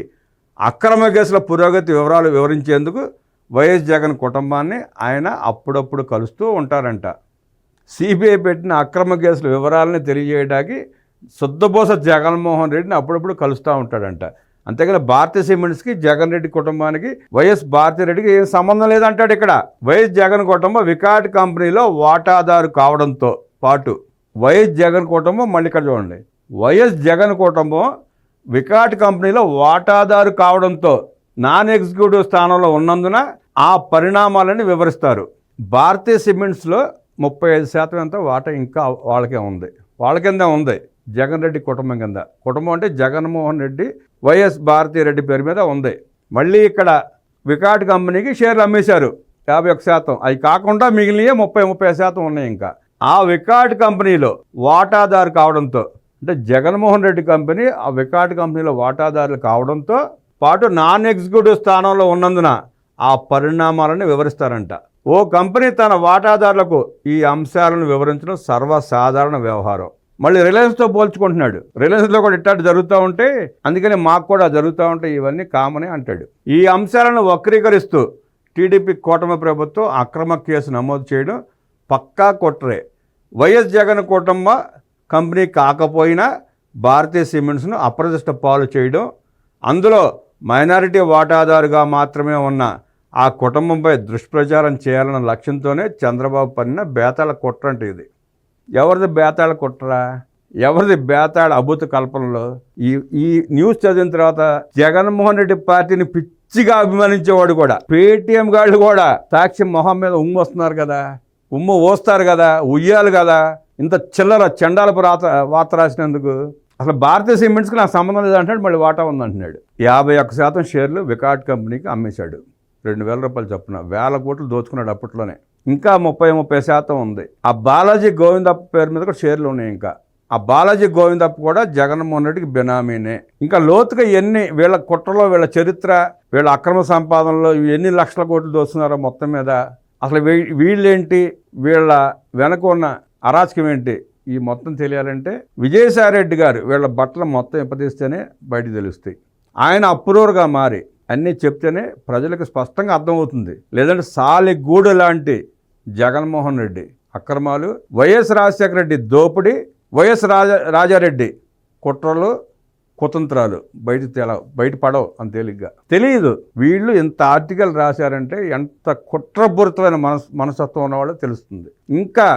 అక్రమ కేసుల పురోగతి వివరాలు వివరించేందుకు వైఎస్ జగన్ కుటుంబాన్ని ఆయన అప్పుడప్పుడు కలుస్తూ ఉంటారంట. సిబిఐ పెట్టిన అక్రమ కేసుల వివరాలని తెలియజేయడానికి శుద్ధబోస జగన్మోహన్ రెడ్డిని అప్పుడప్పుడు కలుస్తూ ఉంటాడంట. అంతేగాని భారతీయ సిమెంట్స్కి జగన్ రెడ్డి కుటుంబానికి వైఎస్ భారతీ రెడ్డికి ఏం సంబంధం లేదంటాడు. ఇక్కడ వైఎస్ జగన్ కుటుంబం వికాట్ కంపెనీలో వాటాదారు కావడంతో పాటు వైఎస్ జగన్ కుటుంబం, మళ్ళీ ఇక్కడ చూడండి, వైఎస్ జగన్ కుటుంబం వికాట్ కంపెనీలో వాటాదారు కావడంతో నాన్ ఎగ్జిక్యూటివ్ స్థానంలో ఉన్నందున ఆ పరిణామాలని వివరిస్తారు. భారతీయ సిమెంట్స్లో 35% ఎంత వాటా ఇంకా వాళ్ళకే ఉంది. వాళ్ళ కింద ఉంది, జగన్ రెడ్డి కుటుంబం కింద. కుటుంబం అంటే జగన్మోహన్ రెడ్డి వైఎస్ భారతీ రెడ్డి పేరు మీద ఉంది. మళ్ళీ ఇక్కడ వికాట్ కంపెనీకి షేర్లు అమ్మేశారు 51%. అవి కాకుండా మిగిలినవి 30% ఉన్నాయి. ఇంకా ఆ వికాట్ కంపెనీలో వాటాదారు కావడంతో, అంటే జగన్మోహన్ రెడ్డి కంపెనీ ఆ వికాట్ కంపెనీలో వాటాదారులు కావడంతో పాటు నాన్ ఎగ్జిక్యూటివ్ స్థానంలో ఉన్నందున ఆ పరిణామాలను వివరిస్తారంట. ఓ కంపెనీ తన వాటాదారులకు ఈ అంశాలను వివరించడం సర్వసాధారణ వ్యవహారం. మళ్ళీ రిలయన్స్తో పోల్చుకుంటున్నాడు. రిలయన్స్లో కూడా ఇట్టాడు జరుగుతూ ఉంటే, అందుకని మాకు కూడా జరుగుతూ ఉంటాయి, ఇవన్నీ కామనే అంటాడు. ఈ అంశాలను వక్రీకరిస్తూ టీడీపీ కూటమి ప్రభుత్వం అక్రమ కేసు నమోదు చేయడం పక్కా కుట్రే. వైఎస్ జగన్ కుటుంబ కంపెనీ కాకపోయినా భారతీయ సిమెంట్స్ను అప్రదిష్ట పాలు చేయడం, అందులో మైనారిటీ వాటాదారుగా మాత్రమే ఉన్న ఆ కుటుంబంపై దుష్ప్రచారం చేయాలన్న లక్ష్యంతోనే చంద్రబాబు పన్నిన బేతాళ కుట్ర అంటే ఇది. ఎవరిది బేతాళ కుట్రా? ఎవరిది బేతాళ అభూత కల్పనలో? ఈ న్యూస్ చదివిన తర్వాత జగన్మోహన్ రెడ్డి పార్టీని పిచ్చిగా అభిమానించేవాడు కూడా, పేటీఎం గాళ్ళు కూడా సాక్షి మొహం మీద ఉమ్ము వస్తున్నారు కదా, ఉమ్ము ఓస్తారు కదా, ఉయ్యాలి కదా, ఇంత చిల్లర చండాలపు వార్త రాసినందుకు. అసలు భారతీయ సిమెంట్స్కి నాకు సంబంధం లేదంటాడు, మళ్ళీ వాటా ఉందంటున్నాడు. 51% షేర్లు వికాట్ కంపెనీకి అమ్మేశాడు. 2,000 రూపాయలు చొప్పున 1,000 కోట్లు దోచుకున్నాడు అప్పట్లోనే. ఇంకా 30% ఉంది. ఆ బాలాజీ గోవిందప్ప పేరు మీద కూడా షేర్లు ఉన్నాయి. ఇంకా ఆ బాలాజీ గోవిందప్ప కూడా జగన్మోహన్ రెడ్డికి బినామీనే. ఇంకా లోతుగా వీళ్ళ కుట్రలో, వీళ్ళ చరిత్ర, వీళ్ళ అక్రమ సంపాదనలో ఎన్ని లక్షల కోట్లు దోచుకున్నారో మొత్తం మీద, అసలు వీళ్ళేంటి, వీళ్ళ వెనక ఉన్న అరాచకం ఏంటి, ఈ మొత్తం తెలియాలంటే విజయసాయిరెడ్డి గారు వీళ్ళ బట్టలు మొత్తం ఇప్పదీస్తేనే బయట తెలుస్తాయి. ఆయన అప్రూవర్గా మారి అన్నీ చెప్తేనే ప్రజలకు స్పష్టంగా అర్థమవుతుంది. లేదంటే సాలిగూడు లాంటి జగన్మోహన్ రెడ్డి అక్రమాలు, వైఎస్ రాజశేఖర రెడ్డి దోపిడీ, వైఎస్ రాజారెడ్డి కుట్రలు, కుతంత్రాలు బయటపడవు అంత తేలిగ్గా. తెలియదు. వీళ్ళు ఇంత ఆర్టికల్ రాశారంటే ఎంత కుట్రపూరితమైన మనస్తత్వం ఉన్నవాళ్ళో తెలుస్తుంది. ఇంకా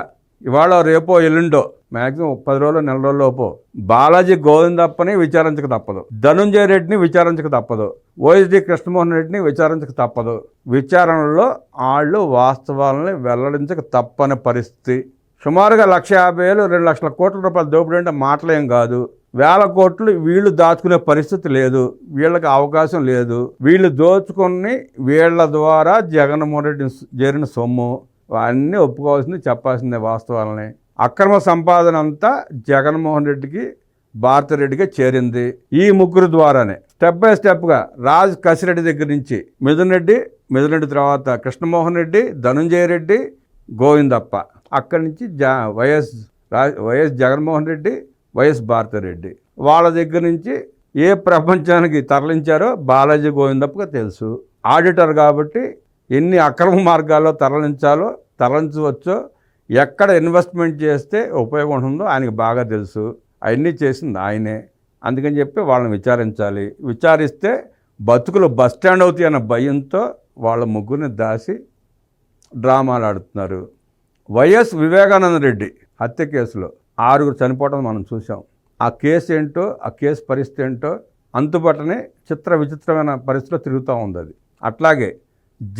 ఇవాళ రేపో ఎల్లుండో మ్యాక్సిమం 10 రోజులు, నెల రోజుల్లోపో బాలాజీ గోవిందప్పని విచారించక తప్పదు, ధనుంజయ రెడ్డిని విచారించక తప్పదు, ఓఎస్డి కృష్ణమోహన్ రెడ్డిని విచారించక తప్పదు. విచారణలో వాళ్ళు వాస్తవాలని వెల్లడించక తప్పని పరిస్థితి. సుమారుగా 150,000, 2 లక్షల కోట్ల రూపాయలు దోపిడీ అంటే మాటలేం కాదు. 1,000 కోట్లు వీళ్ళు దాచుకునే పరిస్థితి లేదు, వీళ్ళకి అవకాశం లేదు. వీళ్ళు దోచుకుని వీళ్ళ ద్వారా జగన్మోహన్ రెడ్డి చేరిన సొమ్ము అన్నీ ఒప్పుకోవాల్సింది, చెప్పాల్సిందే వాస్తవాలని. అక్రమ సంపాదన అంతా జగన్మోహన్ రెడ్డికి, భారతిరెడ్డికి చేరింది. ఈ ముగ్గురు ద్వారానే స్టెప్ బై స్టెప్గా రాజ్ కసిరెడ్డి దగ్గర నుంచి మిథున్ రెడ్డి తర్వాత కృష్ణమోహన్ రెడ్డి, ధనుంజయ రెడ్డి, గోవిందప్ప, అక్కడి నుంచి వైఎస్ జగన్మోహన్ రెడ్డి, వైఎస్ భారతిరెడ్డి, వాళ్ళ దగ్గర నుంచి ఏ ప్రపంచానికి తరలించారో బాలాజీ గోవిందప్పగా తెలుసు. ఆడిటర్ కాబట్టి ఎన్ని అక్రమ మార్గాల్లో తరలించవచ్చో, ఎక్కడ ఇన్వెస్ట్మెంట్ చేస్తే ఉపయోగం ఉంటుందో ఆయనకి బాగా తెలుసు. అవన్నీ చేసింది ఆయనే. అందుకని చెప్పి వాళ్ళని విచారించాలి. విచారిస్తే బతుకులు బస్టాండ్ అవుతాయి అన్న భయంతో వాళ్ళ ముగ్గురిని దాసి డ్రామాలు ఆడుతున్నారు. వైఎస్ వివేకానంద రెడ్డి హత్య కేసులో 6 చనిపోవడం మనం చూసాం. ఆ కేసు ఏంటో, ఆ కేసు పరిస్థితి ఏంటో అంతుపట్టని విచిత్రమైన పరిస్థితిలో తిరుగుతూ ఉంది అది. అట్లాగే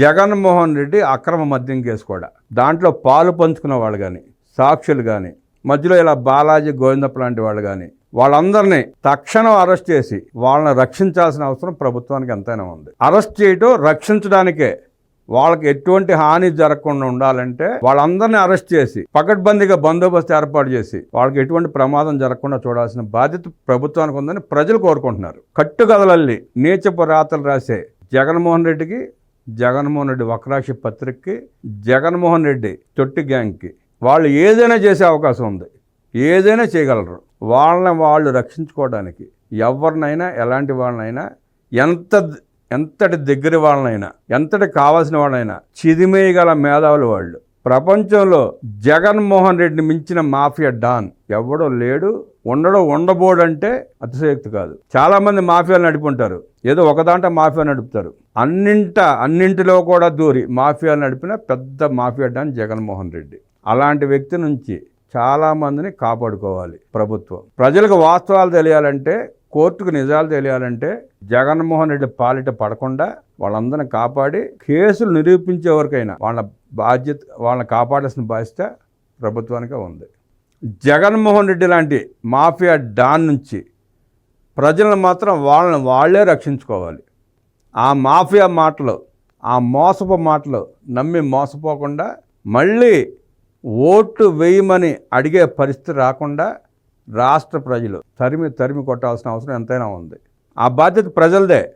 జగన్మోహన్ రెడ్డి అక్రమ మద్యం కేసు కూడా, దాంట్లో పాలు పంచుకున్న వాళ్ళు కానీ, సాక్షులు కానీ, మధ్యలో ఇలా బాలాజీ గోవిందప్ప లాంటి వాళ్ళు కానీ, వాళ్ళందరినీ తక్షణం అరెస్ట్ చేసి వాళ్ళని రక్షించాల్సిన అవసరం ప్రభుత్వానికి ఎంతైనా ఉంది. అరెస్ట్ చేయటం రక్షించడానికే. వాళ్ళకి ఎటువంటి హాని జరగకుండా ఉండాలంటే వాళ్ళందరినీ అరెస్ట్ చేసి పకడ్బందీగా బందోబస్తు ఏర్పాటు చేసి వాళ్ళకి ఎటువంటి ప్రమాదం జరగకుండా చూడాల్సిన బాధ్యత ప్రభుత్వానికి ఉందని ప్రజలు కోరుకుంటున్నారు. కట్టుకథలల్లి నీచపు రాతలు రాసే జగన్మోహన్ రెడ్డికి, జగన్మోహన్ రెడ్డి వక్రాక్షి పత్రికకి, జగన్మోహన్ రెడ్డి తొట్టి గ్యాంగ్కి వాళ్ళు ఏదైనా చేసే అవకాశం ఉంది, ఏదైనా చేయగలరు. వాళ్ళు రక్షించుకోవడానికి ఎవరినైనా, ఎలాంటి వాళ్ళనైనా, ఎంతటి దగ్గర వాళ్ళనైనా, ఎంతటి కావాల్సిన వాళ్ళైనా చిదిమేయగల మేధావులు వాళ్ళు. ప్రపంచంలో జగన్మోహన్ రెడ్డిని మించిన మాఫియా డాన్ ఎవడో లేడు, ఉండబోడంటే అతిశయోక్తి కాదు. చాలామంది మాఫియాలు నడుపుంటారు, ఏదో ఒకదాంట మాఫియా నడుపుతారు. అన్నింటిలో కూడా దూరి మాఫియాలు నడిపిన పెద్ద మాఫియా డాన్ జగన్మోహన్ రెడ్డి. అలాంటి వ్యక్తి నుంచి చాలామందిని కాపాడుకోవాలి ప్రభుత్వం. ప్రజలకు వాస్తవాలు తెలియాలంటే, కోర్టుకు నిజాలు తెలియాలంటే జగన్మోహన్ రెడ్డి పాలిట పడకుండా వాళ్ళందరిని కాపాడి కేసులు నిరూపించే వరకైనా వాళ్ళని కాపాడాల్సిన బాధ్యత ప్రభుత్వానికే ఉంది. జగన్మోహన్ రెడ్డి లాంటి మాఫియా డాన్ నుంచి ప్రజలను మాత్రం వాళ్ళే రక్షించుకోవాలి. ఆ మాఫియా మాటలు ఆ మోసపు మాటలు నమ్మి మోసపోకుండా మళ్ళీ ఓటు వేయమని అడిగే పరిస్థితి రాకుండా రాష్ట్ర ప్రజలు తరిమి కొట్టాల్సిన అవసరం ఎంతైనా ఉంది. ఆ బాధ్యత ప్రజలదే.